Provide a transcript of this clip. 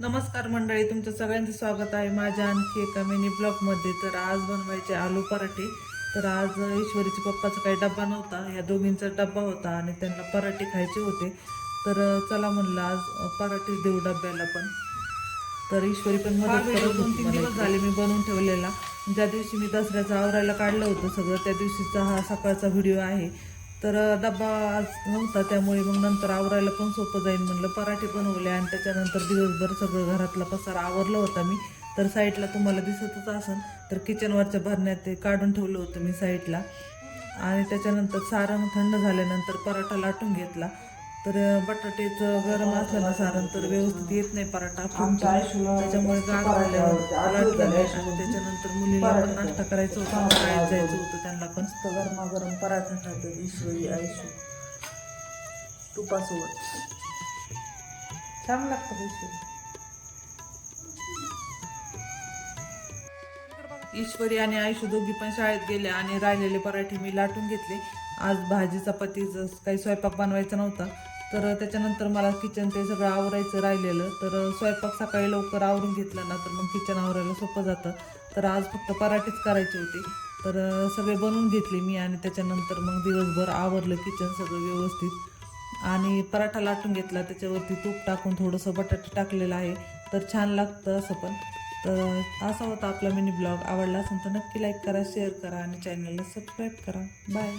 नमस्कार मंडळी, तुमचं सगळ्यांचं स्वागत आहे माझ्या आणखी एका मिनी ब्लॉगमध्ये. तर आज बनवायचे आलू पराठे. तर आज ईश्वरीच्या पप्पाचा काही डब्बा नव्हता, या दोघींचा डब्बा होता आणि त्यांना पराठे खायचे होते. तर चला म्हणलं आज पराठे देऊ डब्याला पण. तर ईश्वरी पण मदत करत होती. 2-3 दिवस झाले मी बनवून ठेवलेला. ज्या दिवशी मी दसऱ्याचं आवरायला काढलं होतं सगळं, त्या दिवशीचा हा सकाळचा व्हिडिओ आहे. तर डब्बा आज नव्हता, त्यामुळे मग नंतर आवरायला पण सोपं जाईल म्हणलं पराठे बनवले आणि त्याच्यानंतर दिवसभर सगळं घरातला पसारा आवरला होता मी. तर साईडला तुम्हाला दिसतच असेल, तर किचनवरच्या भरण्यात ते काढून ठेवलं होतं मी साईडला. आणि त्याच्यानंतर सारण थंड झाल्यानंतर पराठा लाटून घेतला. तर बटाट्याचं गरम असलं ना सारण तर व्यवस्थित येत नाही पराठा, त्याच्यामुळे गार झाल्यावर लाटलं नाही. आणि त्याच्यानंतर मुलीला पण नाश्ता करायचा होता, शाळेत जायचं होतं त्यांना पण. गरमागरम पराठा खाते ईश्वरी आयुष्य तुपासोबत, छान लागतं ईश्वरी. ईश्वरी आणि आयुष्य दोघी पण शाळेत गेले आणि राहिलेले पराठे मी लाटून घेतले. आज भाजी चपातीचं काही स्वयंपाक बनवायचा नव्हता, तर त्याच्यानंतर मला किचन ते सगळं आवरायचं राहिलेलं. तर स्वयंपाक सकाळी लवकर आवरून घेतलं ना तर मग किचन आवरायला सोपं जातं. तर आज फक्त पराठेच करायचे होते. तर सगळे बनवून घेतले मी आणि त्याच्यानंतर मग दिवसभर आवरलं किचन सगळं व्यवस्थित. आणि पराठा लाटून घेतला, त्याच्यावरती तूप टाकून थोडंसं बटाटे टाकलेलं आहे, तर छान लागतं असं पण. तर असा होता आपला मिनी ब्लॉग. आवडला असेल तर नक्की लाईक करा, शेअर करा आणि चॅनलला सबस्क्राईब करा. बाय.